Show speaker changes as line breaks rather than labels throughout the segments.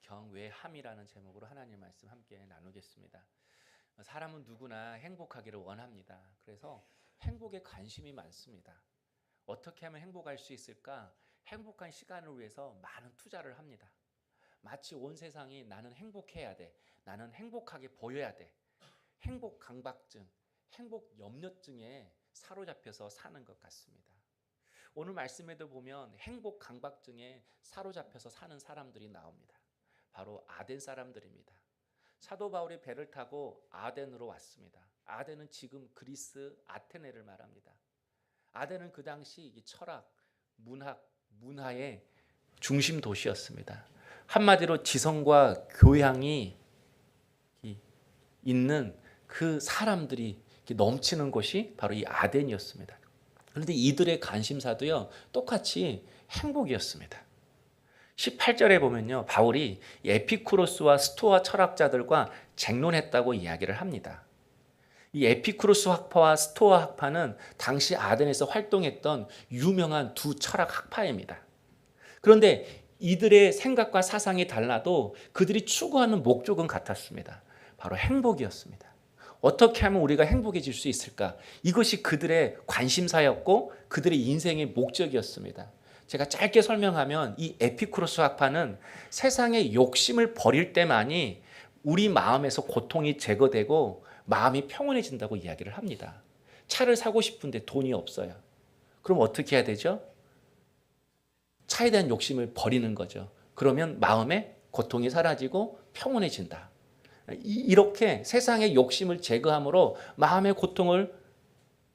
경외함이라는 제목으로 하나님 말씀 함께 나누겠습니다. 사람은 누구나 행복하기를 원합니다. 그래서 행복에 관심이 많습니다. 어떻게 하면 행복할 수 있을까? 행복한 시간을 위해서 많은 투자를 합니다. 마치 온 세상이 나는 행복해야 돼, 나는 행복하게 보여야 돼, 행복 강박증, 행복 염려증에 사로잡혀서 사는 것 같습니다. 오늘 말씀에도 보면 행복 강박증에 사로잡혀서 사는 사람들이 나옵니다. 바로 아덴 사람들입니다. 사도 바울이 배를 타고 아덴으로 왔습니다. 아덴은 지금 그리스 아테네를 말합니다. 아덴은 그 당시 철학, 문학, 문화의 중심 도시였습니다. 한마디로 지성과 교양이 있는 그 사람들이 넘치는 곳이 바로 이 아덴이었습니다. 그런데 이들의 관심사도요, 똑같이 행복이었습니다. 18절에 보면요, 바울이 에피쿠로스와 스토아 철학자들과 쟁론했다고 이야기를 합니다. 이 에피쿠로스 학파와 스토아 학파는 당시 아덴에서 활동했던 유명한 두 철학 학파입니다. 그런데 이들의 생각과 사상이 달라도 그들이 추구하는 목적은 같았습니다. 바로 행복이었습니다. 어떻게 하면 우리가 행복해질 수 있을까? 이것이 그들의 관심사였고 그들의 인생의 목적이었습니다. 제가 짧게 설명하면 이 에피쿠로스 학파는 세상의 욕심을 버릴 때만이 우리 마음에서 고통이 제거되고 마음이 평온해진다고 이야기를 합니다. 차를 사고 싶은데 돈이 없어요. 그럼 어떻게 해야 되죠? 차에 대한 욕심을 버리는 거죠. 그러면 마음의 고통이 사라지고 평온해진다. 이렇게 세상의 욕심을 제거함으로 마음의 고통을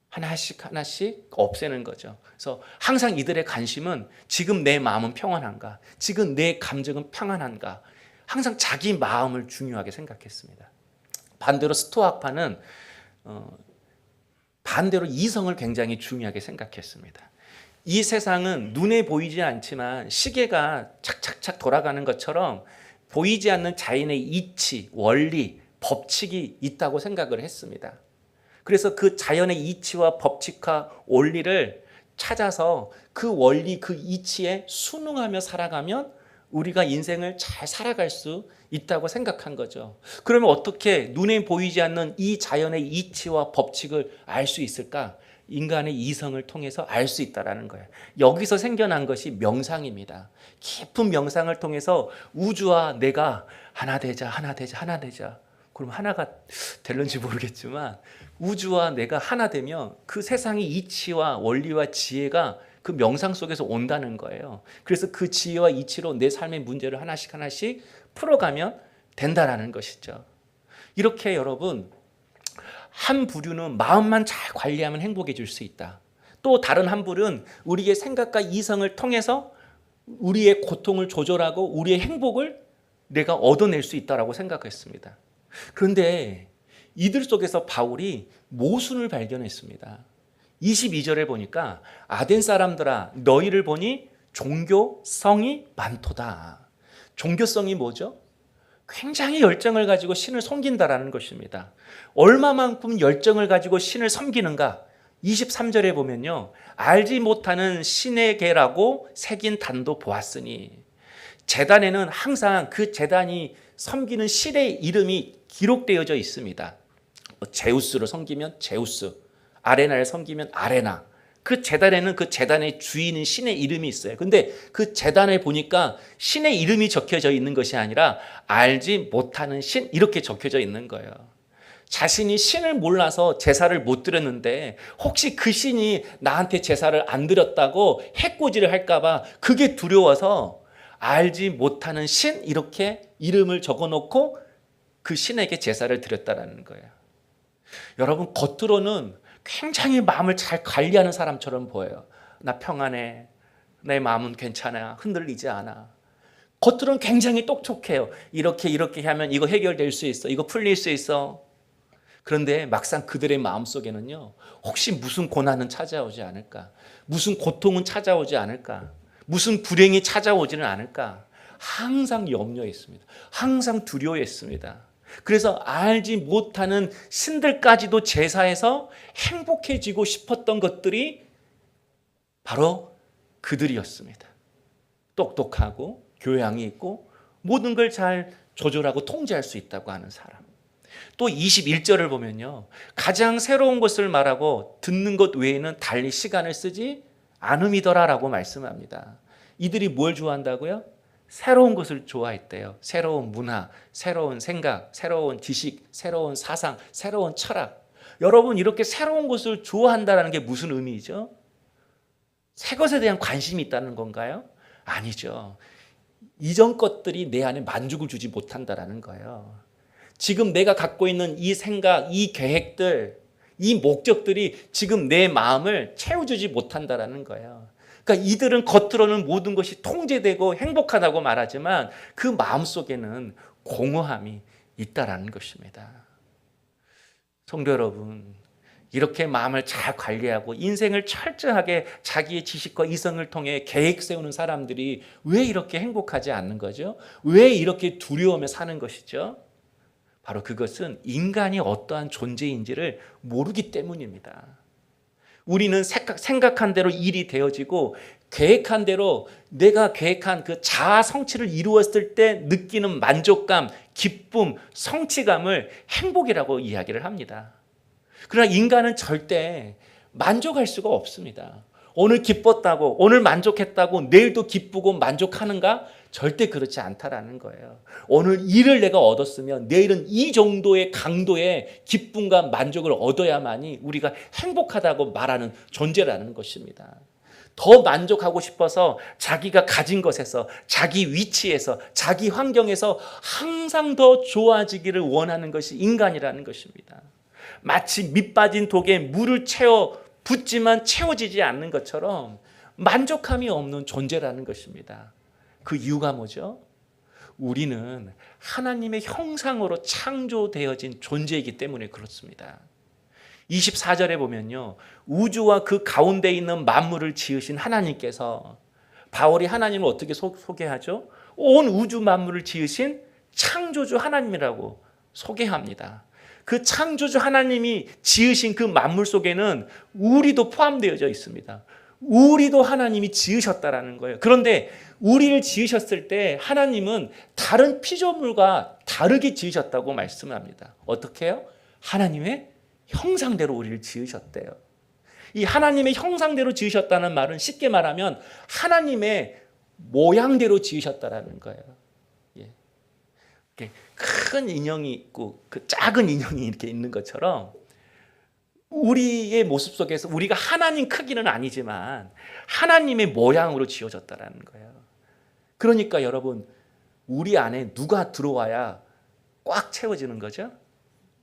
하나씩 없애는 거죠. 그래서 항상 이들의 관심은 지금 내 마음은 평안한가? 지금 내 감정은 평안한가? 항상 자기 마음을 중요하게 생각했습니다. 반대로 스토아파는 반대로 이성을 굉장히 중요하게 생각했습니다. 이 세상은 눈에 보이지 않지만 시계가 착착착 돌아가는 것처럼 보이지 않는 자연의 이치, 원리, 법칙이 있다고 생각을 했습니다. 그래서 그 자연의 이치와 법칙과 원리를 찾아서 그 원리, 그 이치에 순응하며 살아가면 우리가 인생을 잘 살아갈 수 있다고 생각한 거죠. 그러면 어떻게 눈에 보이지 않는 이 자연의 이치와 법칙을 알 수 있을까? 인간의 이성을 통해서 알 수 있다는 거예요. 여기서 생겨난 것이 명상입니다. 깊은 명상을 통해서 우주와 내가 하나 되자. 그럼 하나가 될런지 모르겠지만 우주와 내가 하나 되면 그 세상의 이치와 원리와 지혜가 그 명상 속에서 온다는 거예요. 그래서 그 지혜와 이치로 내 삶의 문제를 하나씩 풀어가면 된다라는 것이죠. 이렇게 여러분, 한 부류는 마음만 잘 관리하면 행복해질 수 있다. 또 다른 한 부류는 우리의 생각과 이성을 통해서 우리의 고통을 조절하고 우리의 행복을 내가 얻어낼 수 있다라고 생각했습니다. 그런데 이들 속에서 바울이 모순을 발견했습니다. 22절에 보니까 아덴 사람들아 너희를 보니 종교성이 많도다. 종교성이 뭐죠? 굉장히 열정을 가지고 신을 섬긴다라는 것입니다. 얼마만큼 열정을 가지고 신을 섬기는가? 23절에 보면요, 알지 못하는 신의 계라고 새긴 단도 보았으니, 제단에는 항상 그 제단이 섬기는 신의 이름이 기록되어져 있습니다. 제우스를 섬기면 제우스, 아레나를 섬기면 아레나. 그 제단에는 그 제단의 주인인 신의 이름이 있어요. 근데 그 제단에 보니까 신의 이름이 적혀져 있는 것이 아니라 알지 못하는 신, 이렇게 적혀져 있는 거예요. 자신이 신을 몰라서 제사를 못 드렸는데 혹시 그 신이 나한테 제사를 안 드렸다고 해코지를 할까 봐 그게 두려워서 알지 못하는 신, 이렇게 이름을 적어놓고 그 신에게 제사를 드렸다는 거예요. 여러분, 겉으로는 굉장히 마음을 잘 관리하는 사람처럼 보여요. 나 평안해, 내 마음은 괜찮아, 흔들리지 않아. 겉으로는 굉장히 똑똑해요. 이렇게 하면 이거 해결될 수 있어, 이거 풀릴 수 있어. 그런데 막상 그들의 마음속에는요, 혹시 무슨 고난은 찾아오지 않을까? 무슨 고통은 찾아오지 않을까? 무슨 불행이 찾아오지는 않을까? 항상 염려했습니다. 항상 두려워했습니다. 그래서 알지 못하는 신들까지도 제사해서 행복해지고 싶었던 것들이 바로 그들이었습니다. 똑똑하고 교양이 있고 모든 걸 잘 조절하고 통제할 수 있다고 하는 사람. 또 21절을 보면요. 가장 새로운 것을 말하고 듣는 것 외에는 달리 시간을 쓰지 않음이더라라고 말씀합니다. 이들이 뭘 좋아한다고요? 새로운 것을 좋아했대요. 새로운 문화, 새로운 생각, 새로운 지식, 새로운 사상, 새로운 철학. 여러분 이렇게 새로운 것을 좋아한다는 게 무슨 의미죠? 새 것에 대한 관심이 있다는 건가요? 아니죠. 이전 것들이 내 안에 만족을 주지 못한다는 거예요. 지금 내가 갖고 있는 이 생각, 이 계획들, 이 목적들이 지금 내 마음을 채워주지 못한다는 거예요. 그러니까 이들은 겉으로는 모든 것이 통제되고 행복하다고 말하지만 그 마음속에는 공허함이 있다라는 것입니다. 성도 여러분, 이렇게 마음을 잘 관리하고 인생을 철저하게 자기의 지식과 이성을 통해 계획 세우는 사람들이 왜 이렇게 행복하지 않는 거죠? 왜 이렇게 두려움에 사는 것이죠? 바로 그것은 인간이 어떠한 존재인지를 모르기 때문입니다. 우리는 생각한 대로 일이 되어지고 계획한 대로 내가 계획한 그 자아 성취를 이루었을 때 느끼는 만족감, 기쁨, 성취감을 행복이라고 이야기를 합니다. 그러나 인간은 절대 만족할 수가 없습니다. 오늘 기뻤다고, 오늘 만족했다고 내일도 기쁘고 만족하는가? 절대 그렇지 않다라는 거예요. 오늘 이를 내가 얻었으면 내일은 이 정도의 강도의 기쁨과 만족을 얻어야만이 우리가 행복하다고 말하는 존재라는 것입니다. 더 만족하고 싶어서 자기가 가진 것에서, 자기 위치에서, 자기 환경에서 항상 더 좋아지기를 원하는 것이 인간이라는 것입니다. 마치 밑 빠진 독에 물을 채워 붓지만 채워지지 않는 것처럼 만족함이 없는 존재라는 것입니다. 그 이유가 뭐죠? 우리는 하나님의 형상으로 창조되어진 존재이기 때문에 그렇습니다. 24절에 보면요. 우주와 그 가운데 있는 만물을 지으신 하나님께서, 바울이 하나님을 어떻게 소개하죠? 온 우주 만물을 지으신 창조주 하나님이라고 소개합니다. 그 창조주 하나님이 지으신 그 만물 속에는 우리도 포함되어져 있습니다. 우리도 하나님이 지으셨다라는 거예요. 그런데 우리를 지으셨을 때 하나님은 다른 피조물과 다르게 지으셨다고 말씀합니다. 어떻게 해요? 하나님의 형상대로 우리를 지으셨대요. 이 하나님의 형상대로 지으셨다는 말은 쉽게 말하면 하나님의 모양대로 지으셨다라는 거예요. 큰 인형이 있고 그 작은 인형이 이렇게 있는 것처럼 우리의 모습 속에서 우리가 하나님 크기는 아니지만 하나님의 모양으로 지어졌다라는 거예요. 그러니까 여러분, 우리 안에 누가 들어와야 꽉 채워지는 거죠?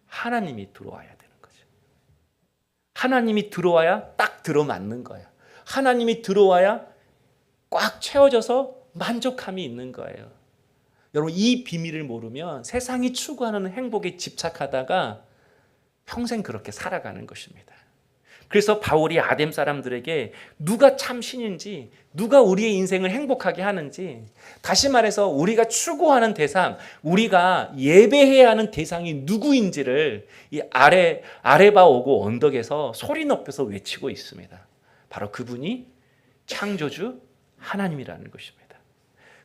하나님이 들어와야 되는 거죠. 하나님이 들어와야 딱 들어맞는 거예요. 하나님이 들어와야 꽉 채워져서 만족함이 있는 거예요. 여러분, 이 비밀을 모르면 세상이 추구하는 행복에 집착하다가 평생 그렇게 살아가는 것입니다. 그래서 바울이 아덴 사람들에게 누가 참 신인지, 누가 우리의 인생을 행복하게 하는지, 다시 말해서 우리가 추구하는 대상, 우리가 예배해야 하는 대상이 누구인지를 이 아레바 오고 언덕에서 소리 높여서 외치고 있습니다. 바로 그분이 창조주 하나님이라는 것입니다.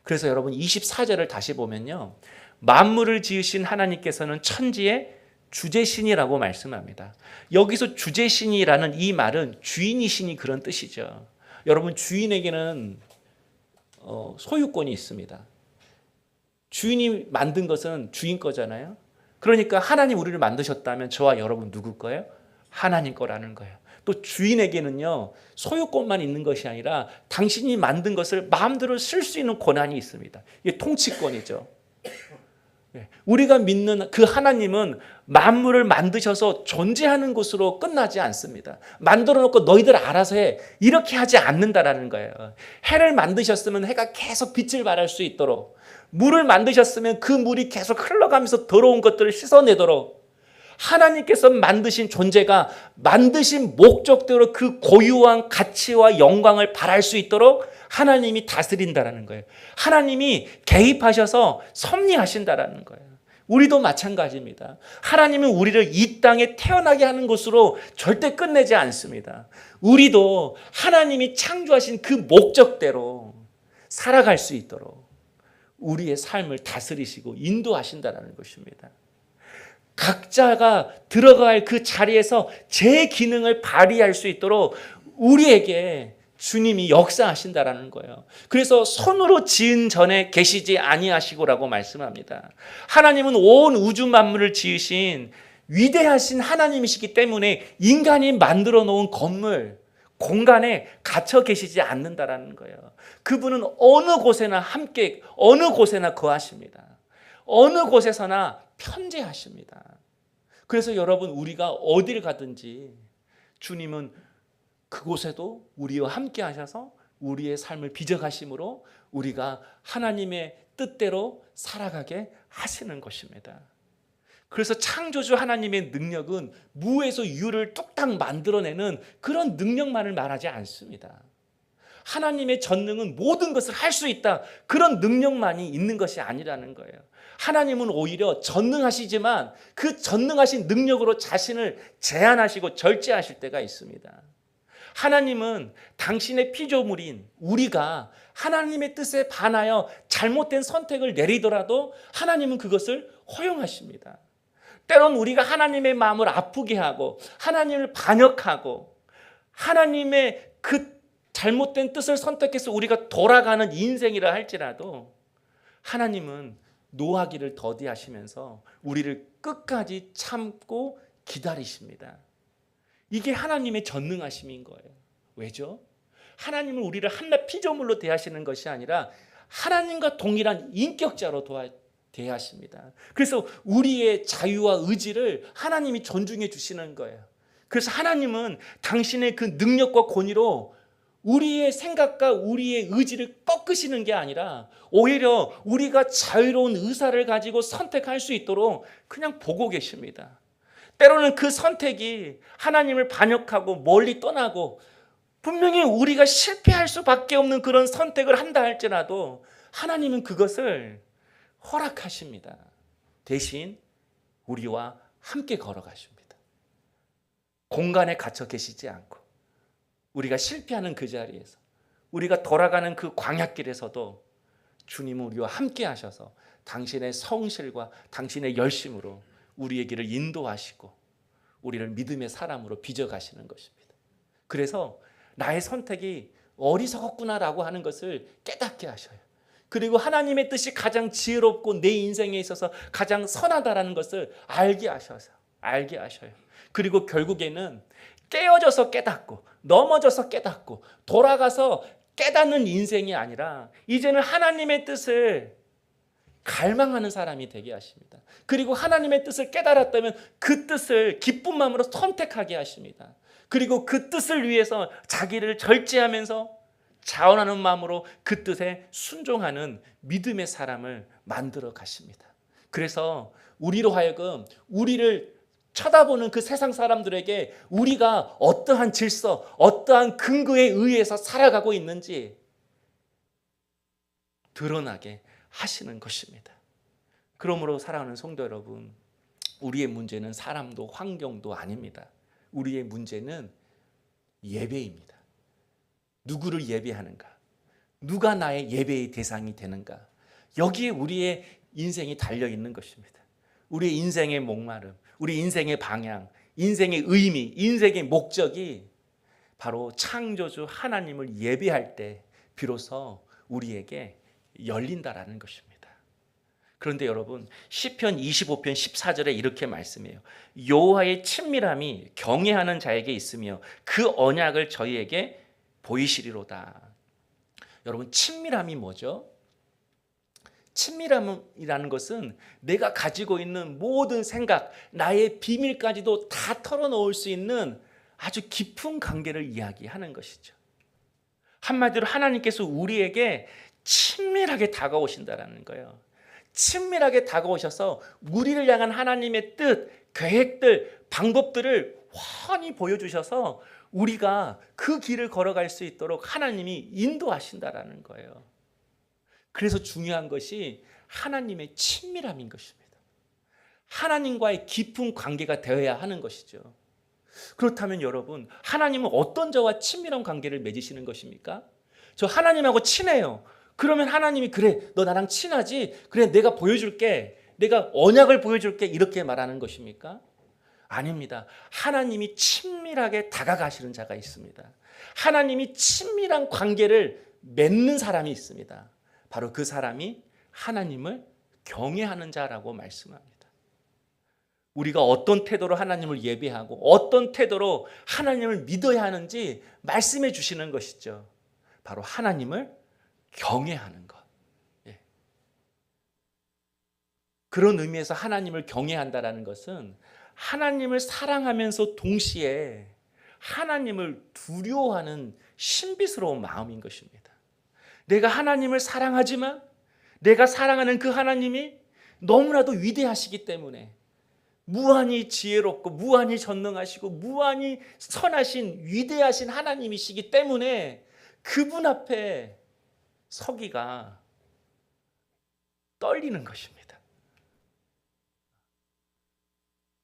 그래서 여러분 24절을 다시 보면요. 만물을 지으신 하나님께서는 천지의 주제신이라고 말씀합니다. 여기서 주제신이라는 이 말은 주인이시니 그런 뜻이죠. 여러분, 주인에게는 소유권이 있습니다. 주인이 만든 것은 주인 거잖아요. 그러니까 하나님 우리를 만드셨다면 저와 여러분 누구 거예요? 하나님 거라는 거예요. 또 주인에게는요, 소유권만 있는 것이 아니라 당신이 만든 것을 마음대로 쓸 수 있는 권한이 있습니다. 이게 통치권이죠. 우리가 믿는 그 하나님은 만물을 만드셔서 존재하는 것으로 끝나지 않습니다. 만들어 놓고 너희들 알아서 해, 이렇게 하지 않는다라는 거예요. 해를 만드셨으면 해가 계속 빛을 발할 수 있도록, 물을 만드셨으면 그 물이 계속 흘러가면서 더러운 것들을 씻어내도록, 하나님께서 만드신 존재가 만드신 목적대로 그 고유한 가치와 영광을 발할 수 있도록 하나님이 다스린다라는 거예요. 하나님이 개입하셔서 섭리하신다라는 거예요. 우리도 마찬가지입니다. 하나님은 우리를 이 땅에 태어나게 하는 것으로 절대 끝내지 않습니다. 우리도 하나님이 창조하신 그 목적대로 살아갈 수 있도록, 우리의 삶을 다스리시고 인도하신다는 것입니다. 각자가 들어갈 그 자리에서 제 기능을 발휘할 수 있도록 우리에게 주님이 역사하신다라는 거예요. 그래서 손으로 지은 전에 계시지 아니하시고라고 말씀합니다. 하나님은 온 우주 만물을 지으신 위대하신 하나님이시기 때문에 인간이 만들어 놓은 건물, 공간에 갇혀 계시지 않는다라는 거예요. 그분은 어느 곳에나 함께, 어느 곳에나 거하십니다. 어느 곳에서나 편재하십니다. 그래서 여러분, 우리가 어딜 가든지 주님은 그곳에도 우리와 함께 하셔서 우리의 삶을 빚어가심으로 우리가 하나님의 뜻대로 살아가게 하시는 것입니다. 그래서 창조주 하나님의 능력은 무에서 유를 뚝딱 만들어내는 그런 능력만을 말하지 않습니다. 하나님의 전능은 모든 것을 할 수 있다, 그런 능력만이 있는 것이 아니라는 거예요. 하나님은 오히려 전능하시지만 그 전능하신 능력으로 자신을 제한하시고 절제하실 때가 있습니다. 하나님은 당신의 피조물인 우리가 하나님의 뜻에 반하여 잘못된 선택을 내리더라도 하나님은 그것을 허용하십니다. 때론 우리가 하나님의 마음을 아프게 하고 하나님을 반역하고 하나님의 그 잘못된 뜻을 선택해서 우리가 돌아가는 인생이라 할지라도 하나님은 노하기를 더디하시면서 우리를 끝까지 참고 기다리십니다. 이게 하나님의 전능하심인 거예요. 왜죠? 하나님은 우리를 한낱 피조물로 대하시는 것이 아니라 하나님과 동일한 인격자로 대하십니다. 그래서 우리의 자유와 의지를 하나님이 존중해 주시는 거예요. 그래서 하나님은 당신의 그 능력과 권위로 우리의 생각과 우리의 의지를 꺾으시는 게 아니라 오히려 우리가 자유로운 의사를 가지고 선택할 수 있도록 그냥 보고 계십니다. 때로는 그 선택이 하나님을 반역하고 멀리 떠나고 분명히 우리가 실패할 수밖에 없는 그런 선택을 한다 할지라도 하나님은 그것을 허락하십니다. 대신 우리와 함께 걸어가십니다. 공간에 갇혀 계시지 않고 우리가 실패하는 그 자리에서 우리가 돌아가는 그 광야길에서도 주님은 우리와 함께 하셔서 당신의 성실과 당신의 열심으로 우리의 길을 인도하시고 우리를 믿음의 사람으로 빚어가시는 것입니다. 그래서 나의 선택이 어리석었구나라고 하는 것을 깨닫게 하셔요. 그리고 하나님의 뜻이 가장 지혜롭고 내 인생에 있어서 가장 선하다라는 것을 알게 하셔요. 그리고 결국에는 깨어져서 깨닫고 넘어져서 깨닫고 돌아가서 깨닫는 인생이 아니라 이제는 하나님의 뜻을 갈망하는 사람이 되게 하십니다. 그리고 하나님의 뜻을 깨달았다면 그 뜻을 기쁜 마음으로 선택하게 하십니다. 그리고 그 뜻을 위해서 자기를 절제하면서 자원하는 마음으로 그 뜻에 순종하는 믿음의 사람을 만들어 가십니다. 그래서 우리로 하여금 우리를 쳐다보는 그 세상 사람들에게 우리가 어떠한 질서, 어떠한 근거에 의해서 살아가고 있는지 드러나게 하시는 것입니다. 그러므로 사랑하는 성도 여러분, 우리의 문제는 사람도 환경도 아닙니다. 우리의 문제는 예배입니다. 누구를 예배하는가? 누가 나의 예배의 대상이 되는가? 여기에 우리의 인생이 달려있는 것입니다. 우리의 인생의 목마름, 우리 인생의 방향, 인생의 의미, 인생의 목적이 바로 창조주 하나님을 예배할 때 비로소 우리에게 열린다라는 것입니다. 그런데 여러분, 시편 25편 14절에 이렇게 말씀해요. 여호와의 친밀함이 경외하는 자에게 있으며 그 언약을 저희에게 보이시리로다. 여러분, 친밀함이 뭐죠? 친밀함이라는 것은 내가 가지고 있는 모든 생각, 나의 비밀까지도 다 털어놓을 수 있는 아주 깊은 관계를 이야기하는 것이죠. 한마디로 하나님께서 우리에게 친밀하게 다가오신다는 거예요. 친밀하게 다가오셔서 우리를 향한 하나님의 뜻, 계획들, 방법들을 훤히 보여주셔서 우리가 그 길을 걸어갈 수 있도록 하나님이 인도하신다라는 거예요. 그래서 중요한 것이 하나님의 친밀함인 것입니다. 하나님과의 깊은 관계가 되어야 하는 것이죠. 그렇다면 여러분, 하나님은 어떤 저와 친밀한 관계를 맺으시는 것입니까? 저 하나님하고 친해요. 그러면 하나님이 그래, 너 나랑 친하지? 그래, 내가 보여줄게. 내가 언약을 보여줄게. 이렇게 말하는 것입니까? 아닙니다. 하나님이 친밀하게 다가가시는 자가 있습니다. 하나님이 친밀한 관계를 맺는 사람이 있습니다. 바로 그 사람이 하나님을 경외하는 자라고 말씀합니다. 우리가 어떤 태도로 하나님을 예배하고 어떤 태도로 하나님을 믿어야 하는지 말씀해 주시는 것이죠. 바로 하나님을 경외하는 것. 예. 그런 의미에서 하나님을 경외한다라는 것은 하나님을 사랑하면서 동시에 하나님을 두려워하는 신비스러운 마음인 것입니다. 내가 하나님을 사랑하지만 내가 사랑하는 그 하나님이 너무나도 위대하시기 때문에 무한히 지혜롭고 무한히 전능하시고 무한히 선하신 위대하신 하나님이시기 때문에 그분 앞에 서기가 떨리는 것입니다.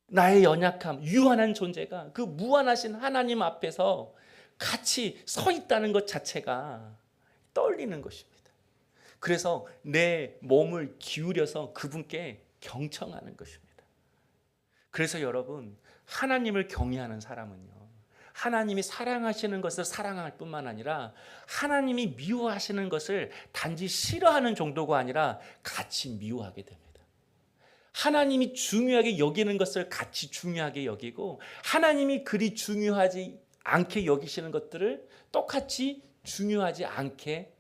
나의 연약함, 유한한 존재가 그 무한하신 하나님 앞에서 같이 서 있다는 것 자체가 떨리는 것입니다. 그래서 내 몸을 기울여서 그분께 경청하는 것입니다. 그래서 여러분, 하나님을 경외하는 사람은요, 하나님이 사랑하시는 것을 사랑할 뿐만 아니라 하나님이 미워하시는 것을 단지 싫어하는 정도가 아니라 같이 미워하게 됩니다. 하나님이 중요하게 여기는 것을 같이 중요하게 여기고 하나님이 그리 중요하지 않게 여기시는 것들을 똑같이 중요하지 않게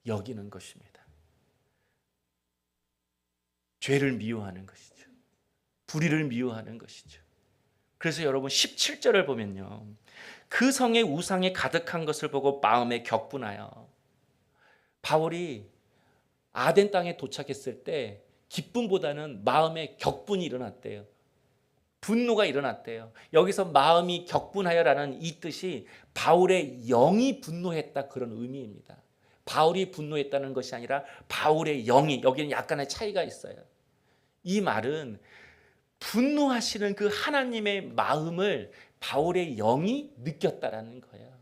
여기는 것입니다. 죄를 미워하는 것이죠. 불의를 미워하는 것이죠. 그래서 여러분 17절을 보면요, 그 성의 우상이 가득한 것을 보고 마음에 격분하여, 바울이 아덴 땅에 도착했을 때 기쁨보다는 마음에 격분이 일어났대요. 분노가 일어났대요. 여기서 마음이 격분하여라는 이 뜻이 바울의 영이 분노했다, 그런 의미입니다. 바울이 분노했다는 것이 아니라 바울의 영이, 여기는 약간의 차이가 있어요. 이 말은 분노하시는 그 하나님의 마음을 바울의 영이 느꼈다라는 거예요.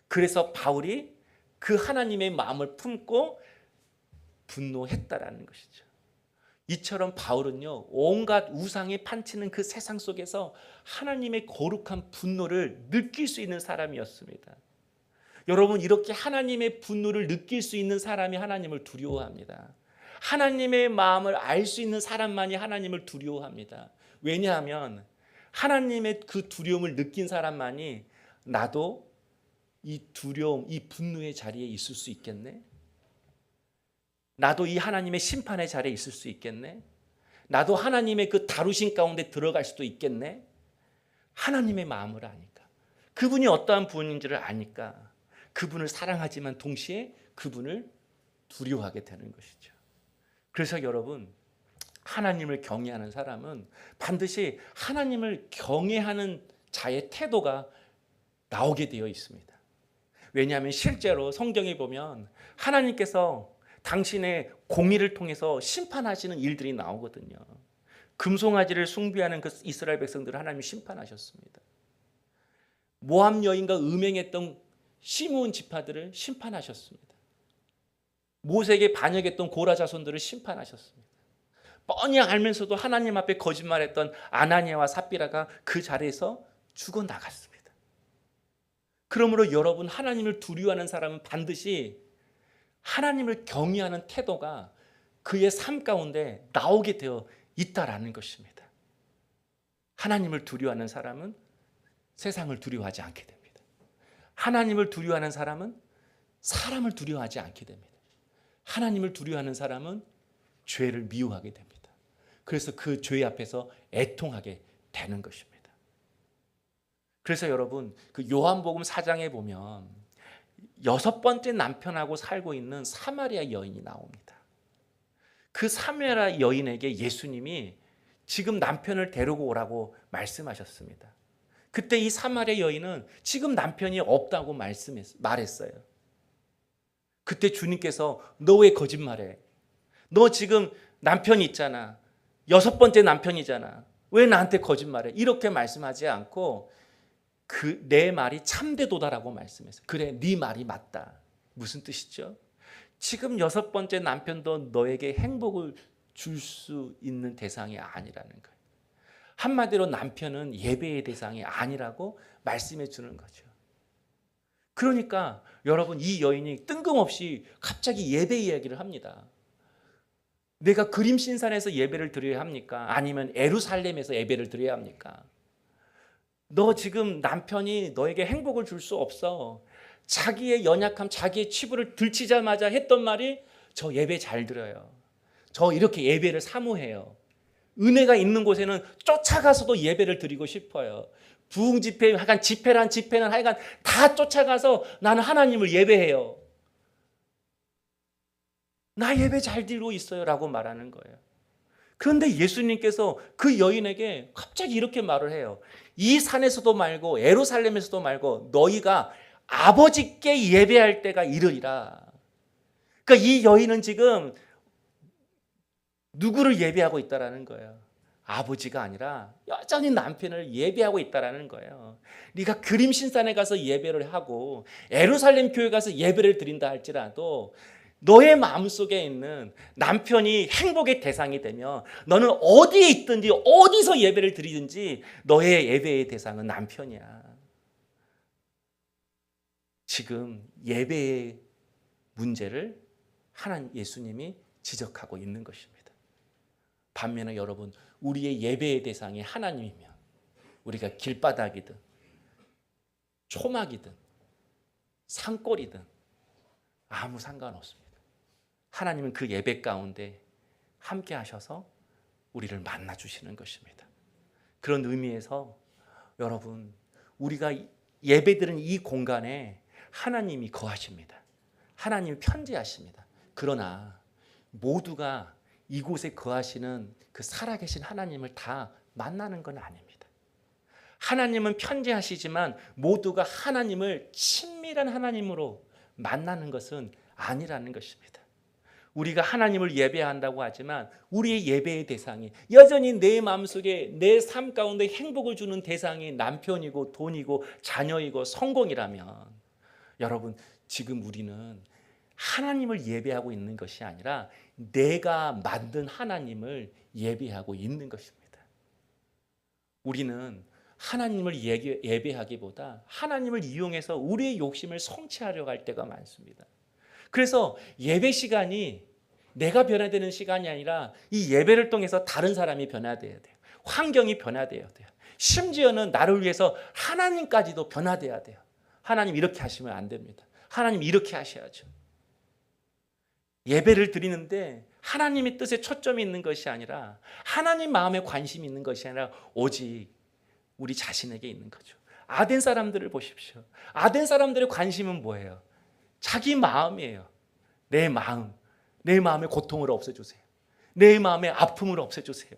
그래서 바울이 그 하나님의 마음을 품고 분노했다라는 것이죠. 이처럼 바울은요, 온갖 우상에 판치는 그 세상 속에서 하나님의 거룩한 분노를 느낄 수 있는 사람이었습니다. 여러분, 이렇게 하나님의 분노를 느낄 수 있는 사람이 하나님을 두려워합니다. 하나님의 마음을 알 수 있는 사람만이 하나님을 두려워합니다. 왜냐하면 하나님의 그 두려움을 느낀 사람만이 나도 이 두려움, 이 분노의 자리에 있을 수 있겠네? 나도 이 하나님의 심판의 자리에 있을 수 있겠네? 나도 하나님의 그 다루신 가운데 들어갈 수도 있겠네? 하나님의 마음을 아니까, 그분이 어떠한 분인지를 아니까 그분을 사랑하지만 동시에 그분을 두려워하게 되는 것이죠. 그래서 여러분, 하나님을 경외하는 사람은 반드시 하나님을 경외하는 자의 태도가 나오게 되어 있습니다. 왜냐하면 실제로 성경에 보면 하나님께서 당신의 공의를 통해서 심판하시는 일들이 나오거든요. 금송아지를 숭배하는 그 이스라엘 백성들을 하나님이 심판하셨습니다. 모압 여인과 음행했던 시므온 지파들을 심판하셨습니다. 모세에게 반역했던 고라 자손들을 심판하셨습니다. 뻔히 알면서도 하나님 앞에 거짓말했던 아나니아와 삽비라가 그 자리에서 죽어나갔습니다. 그러므로 여러분, 하나님을 두려워하는 사람은 반드시 하나님을 경외하는 태도가 그의 삶 가운데 나오게 되어 있다라는 것입니다. 하나님을 두려워하는 사람은 세상을 두려워하지 않게 됩니다. 하나님을 두려워하는 사람은 사람을 두려워하지 않게 됩니다. 하나님을 두려워하는 사람은 죄를 미워하게 됩니다. 그래서 그 죄 앞에서 애통하게 되는 것입니다. 그래서 여러분, 그 요한복음 4장에 보면 6번째 남편하고 살고 있는 사마리아 여인이 나옵니다. 그 사마리아 여인에게 예수님이 지금 남편을 데리고 오라고 말씀하셨습니다. 그때 이 사마리아 여인은 지금 남편이 없다고 말했어요. 그때 주님께서 너 왜 거짓말해? 너 지금 남편이 있잖아. 6번째 남편이잖아. 왜 나한테 거짓말해? 이렇게 말씀하지 않고 내 말이 참되도다라고 말씀했어요. 그래, 네 말이 맞다. 무슨 뜻이죠? 지금 여섯 번째 남편도 너에게 행복을 줄 수 있는 대상이 아니라는 거예요. 한마디로 남편은 예배의 대상이 아니라고 말씀해 주는 거죠. 그러니까 여러분, 이 여인이 뜬금없이 갑자기 예배 이야기를 합니다. 내가 그림신산에서 예배를 드려야 합니까? 아니면 예루살렘에서 예배를 드려야 합니까? 너 지금 남편이 너에게 행복을 줄 수 없어. 자기의 연약함, 자기의 치부를 들치자마자 했던 말이 저 예배 잘 드려요. 저 이렇게 예배를 사모해요. 은혜가 있는 곳에는 쫓아가서도 예배를 드리고 싶어요. 부흥 집회, 하여간 집회는 하여간 다 쫓아가서 나는 하나님을 예배해요. 나 예배 잘 드리고 있어요 라고 말하는 거예요. 그런데 예수님께서 그 여인에게 갑자기 이렇게 말을 해요. 이 산에서도 말고 예루살렘에서도 말고 너희가 아버지께 예배할 때가 이르리라. 그러니까 이 여인은 지금 누구를 예배하고 있다라는 거예요? 아버지가 아니라 여전히 남편을 예배하고 있다라는 거예요. 네가 그림신산에 가서 예배를 하고 예루살렘 교회 가서 예배를 드린다 할지라도 너의 마음속에 있는 남편이 행복의 대상이 되면 너는 어디에 있든지 어디서 예배를 드리든지 너의 예배의 대상은 남편이야. 지금 예배의 문제를 하나님 예수님이 지적하고 있는 것입니다. 반면에 여러분, 우리의 예배의 대상이 하나님이면 우리가 길바닥이든 초막이든 산골이든 아무 상관없습니다. 하나님은 그 예배 가운데 함께 하셔서 우리를 만나 주시는 것입니다. 그런 의미에서 여러분, 우리가 예배드리는 이 공간에 하나님이 거하십니다. 하나님이 편재하십니다. 그러나 모두가 이곳에 거하시는 그 살아계신 하나님을 다 만나는 건 아닙니다. 하나님은 편재하시지만 모두가 하나님을 친밀한 하나님으로 만나는 것은 아니라는 것입니다. 우리가 하나님을 예배한다고 하지만 우리의 예배의 대상이 여전히 내 마음속에 내 삶 가운데 행복을 주는 대상이 남편이고 돈이고 자녀이고 성공이라면 여러분, 지금 우리는 하나님을 예배하고 있는 것이 아니라 내가 만든 하나님을 예배하고 있는 것입니다. 우리는 하나님을 예배하기보다 하나님을 이용해서 우리의 욕심을 성취하려고 할 때가 많습니다. 그래서 예배 시간이 내가 변화되는 시간이 아니라 이 예배를 통해서 다른 사람이 변화돼야 돼요. 환경이 변화돼야 돼요. 심지어는 나를 위해서 하나님까지도 변화돼야 돼요. 하나님 이렇게 하시면 안 됩니다. 하나님 이렇게 하셔야죠. 예배를 드리는데 하나님의 뜻에 초점이 있는 것이 아니라 하나님 마음에 관심이 있는 것이 아니라 오직 우리 자신에게 있는 거죠. 아덴 사람들을 보십시오. 아덴 사람들의 관심은 뭐예요? 자기 마음이에요. 내 마음, 내 마음의 고통을 없애주세요. 내 마음의 아픔을 없애주세요.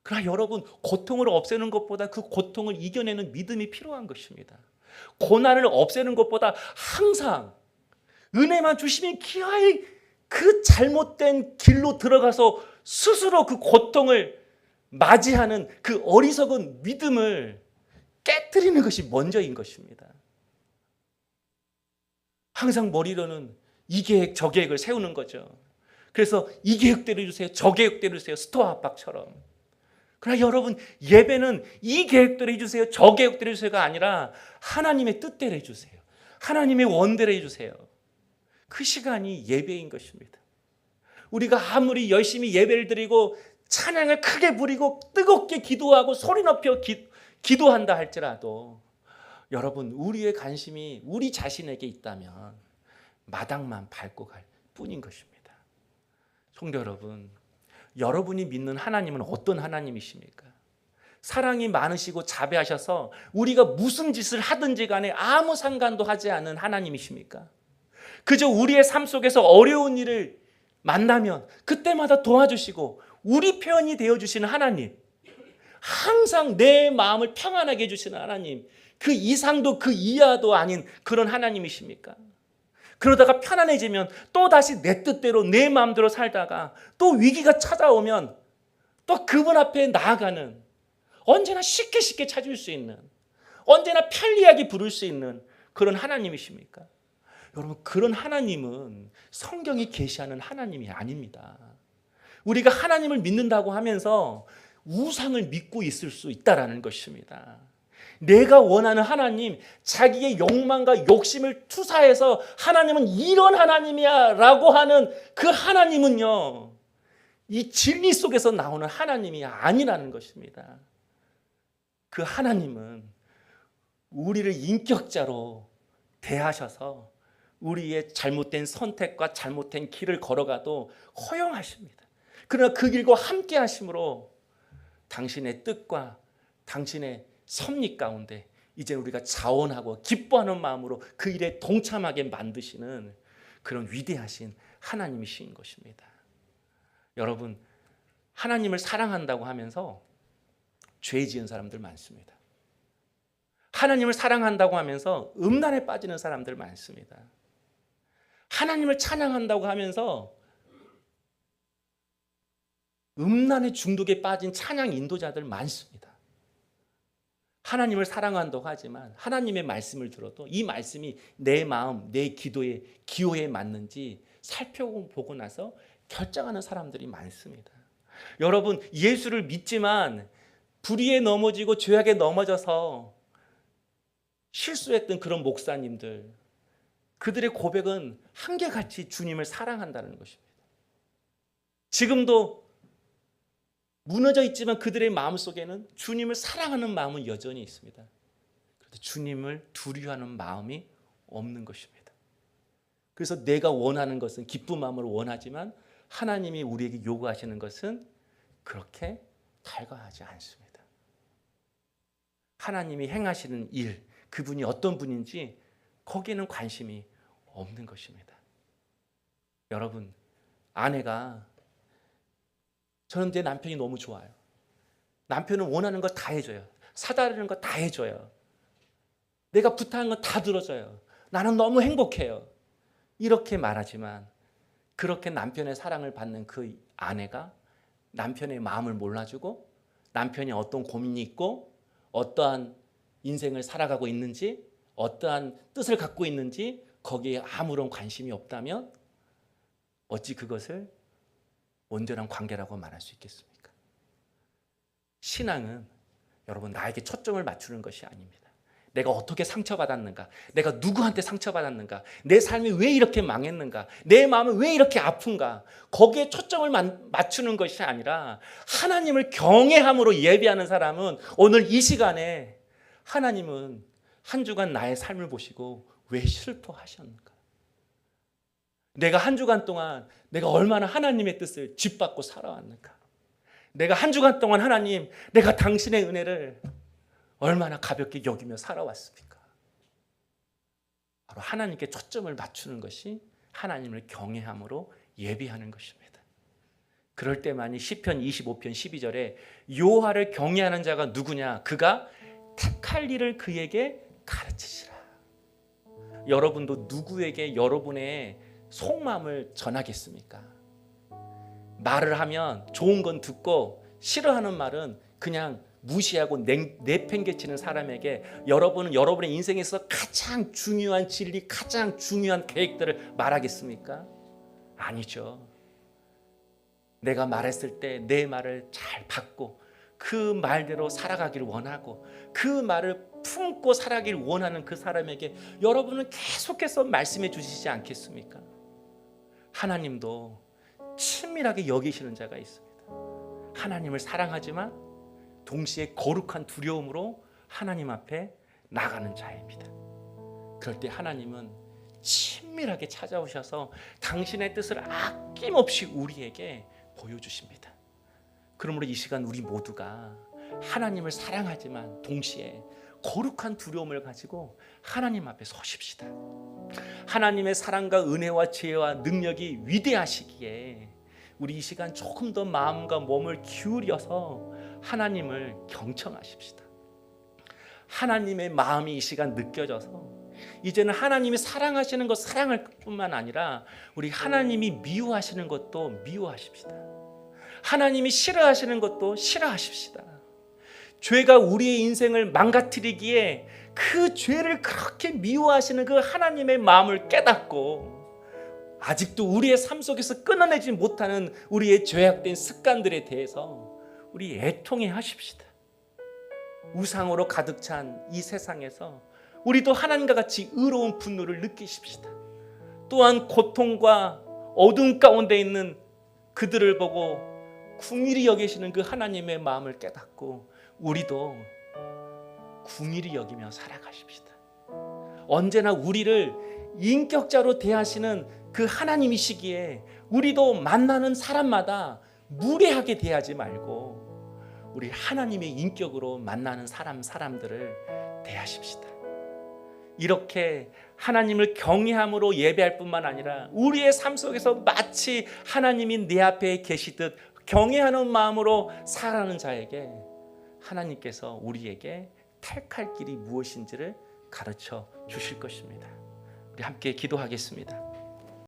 그러나 여러분, 고통을 없애는 것보다 그 고통을 이겨내는 믿음이 필요한 것입니다. 고난을 없애는 것보다 항상 은혜만 주시면 기어이 그 잘못된 길로 들어가서 스스로 그 고통을 맞이하는 그 어리석은 믿음을 깨뜨리는 것이 먼저인 것입니다. 항상 머리로는 이 계획 저 계획을 세우는 거죠. 그래서 이 계획대로 해주세요, 저 계획대로 해주세요, 스토어 압박처럼. 그러나 여러분, 예배는 이 계획대로 해주세요, 저 계획대로 해주세요가 아니라 하나님의 뜻대로 해주세요. 하나님의 원대로 해주세요. 그 시간이 예배인 것입니다. 우리가 아무리 열심히 예배를 드리고 찬양을 크게 부리고 뜨겁게 기도하고 소리 높여 기도한다 할지라도 여러분, 우리의 관심이 우리 자신에게 있다면 마당만 밟고 갈 뿐인 것입니다. 성도 여러분, 여러분이 믿는 하나님은 어떤 하나님이십니까? 사랑이 많으시고 자비하셔서 우리가 무슨 짓을 하든지 간에 아무 상관도 하지 않은 하나님이십니까? 그저 우리의 삶 속에서 어려운 일을 만나면 그때마다 도와주시고 우리 편이 되어주시는 하나님, 항상 내 마음을 평안하게 해주시는 하나님, 그 이상도 그 이하도 아닌 그런 하나님이십니까? 그러다가 편안해지면 또다시 내 뜻대로 내 마음대로 살다가 또 위기가 찾아오면 또 그분 앞에 나아가는, 언제나 쉽게 찾을 수 있는, 언제나 편리하게 부를 수 있는 그런 하나님이십니까? 여러분, 그런 하나님은 성경이 계시하는 하나님이 아닙니다. 우리가 하나님을 믿는다고 하면서 우상을 믿고 있을 수 있다라는 것입니다. 내가 원하는 하나님, 자기의 욕망과 욕심을 투사해서 하나님은 이런 하나님이야 라고 하는 그 하나님은요, 이 진리 속에서 나오는 하나님이 아니라는 것입니다. 그 하나님은 우리를 인격자로 대하셔서 우리의 잘못된 선택과 잘못된 길을 걸어가도 허용하십니다. 그러나 그 길과 함께 하심으로 당신의 뜻과 당신의 섭리 가운데 이제 우리가 자원하고 기뻐하는 마음으로 그 일에 동참하게 만드시는 그런 위대하신 하나님이신 것입니다. 여러분, 하나님을 사랑한다고 하면서 죄 지은 사람들 많습니다. 하나님을 사랑한다고 하면서 음란에 빠지는 사람들 많습니다. 하나님을 찬양한다고 하면서 음란의 중독에 빠진 찬양 인도자들 많습니다. 하나님을 사랑한다고 하지만 하나님의 말씀을 들어도 이 말씀이 내 마음, 내 기도에 기호에 맞는지 살펴보고 나서 결정하는 사람들이 많습니다. 여러분, 예수를 믿지만 불의에 넘어지고 죄악에 넘어져서 실수했던 그런 목사님들, 그들의 고백은 한결같이 주님을 사랑한다는 것입니다. 지금도 무너져 있지만 그들의 마음속에는 주님을 사랑하는 마음은 여전히 있습니다. 그런데 주님을 두려워하는 마음이 없는 것입니다. 그래서 내가 원하는 것은 기쁜 마음으로 원하지만 하나님이 우리에게 요구하시는 것은 그렇게 달가하지 않습니다. 하나님이 행하시는 일, 그분이 어떤 분인지 거기에는 관심이 없는 것입니다. 여러분, 아내가 저는 내 남편이 너무 좋아요. 남편은 원하는 거 다 해줘요. 사달라는 거 다 해줘요. 내가 부탁한 거 다 들어줘요. 나는 너무 행복해요. 이렇게 말하지만 그렇게 남편의 사랑을 받는 그 아내가 남편의 마음을 몰라주고 남편이 어떤 고민이 있고 어떠한 인생을 살아가고 있는지 어떠한 뜻을 갖고 있는지 거기에 아무런 관심이 없다면 어찌 그것을 온전한 관계라고 말할 수 있겠습니까? 신앙은 여러분 나에게 초점을 맞추는 것이 아닙니다. 내가 어떻게 상처받았는가, 내가 누구한테 상처받았는가, 내 삶이 왜 이렇게 망했는가, 내 마음은 왜 이렇게 아픈가, 거기에 초점을 맞추는 것이 아니라 하나님을 경외함으로 예배하는 사람은 오늘 이 시간에 하나님은 한 주간 나의 삶을 보시고 왜 슬퍼하셨는가, 내가 한 주간 동안 내가 얼마나 하나님의 뜻을 뒷받고 살아왔는가, 내가 한 주간 동안 하나님, 내가 당신의 은혜를 얼마나 가볍게 여기며 살아왔습니까? 바로 하나님께 초점을 맞추는 것이 하나님을 경외함으로 예배하는 것입니다. 그럴 때만이 시편 25편 12절에 여호와를 경외하는 자가 누구냐? 그가 택할 일을 그에게 가르치시라. 여러분도 누구에게 여러분의 속마음을 전하겠습니까? 말을 하면 좋은 건 듣고 싫어하는 말은 그냥 무시하고 내팽개치는 사람에게 여러분은 여러분의 인생에서 가장 중요한 진리, 가장 중요한 계획들을 말하겠습니까? 아니죠. 내가 말했을 때 내 말을 잘 받고 그 말대로 살아가기를 원하고 그 말을 품고 살아가기를 원하는 그 사람에게 여러분은 계속해서 말씀해 주시지 않겠습니까? 하나님도 친밀하게 여기시는 자가 있습니다. 하나님을 사랑하지만 동시에 거룩한 두려움으로 하나님 앞에 나가는 자입니다. 그럴 때 하나님은 친밀하게 찾아오셔서 당신의 뜻을 아낌없이 우리에게 보여주십니다. 그러므로 이 시간 우리 모두가 하나님을 사랑하지만 동시에 거룩한 두려움을 가지고 하나님 앞에 서십시다. 하나님의 사랑과 은혜와 지혜와 능력이 위대하시기에 우리 이 시간 조금 더 마음과 몸을 기울여서 하나님을 경청하십시다. 하나님의 마음이 이 시간 느껴져서 이제는 하나님이 사랑하시는 것 사랑할 뿐만 아니라 우리 하나님이 미워하시는 것도 미워하십시다. 하나님이 싫어하시는 것도 싫어하십시다. 죄가 우리의 인생을 망가뜨리기에 그 죄를 그렇게 미워하시는 그 하나님의 마음을 깨닫고 아직도 우리의 삶 속에서 끊어내지 못하는 우리의 죄악된 습관들에 대해서 우리 애통해 하십시다. 우상으로 가득 찬 이 세상에서 우리도 하나님과 같이 의로운 분노를 느끼십시다. 또한 고통과 어두운 가운데 있는 그들을 보고 긍휼히 여기시는 그 하나님의 마음을 깨닫고 우리도 긍휼히 여기며 살아가십시다. 언제나 우리를 인격자로 대하시는 그 하나님이시기에 우리도 만나는 사람마다 무례하게 대하지 말고 우리 하나님의 인격으로 만나는 사람들을 대하십시다. 이렇게 하나님을 경외함으로 예배할 뿐만 아니라 우리의 삶 속에서 마치 하나님이 내 앞에 계시듯 경외하는 마음으로 살아가는 자에게 하나님께서 우리에게 택할 길이 무엇인지를 가르쳐 주실 것입니다. 우리 함께 기도하겠습니다.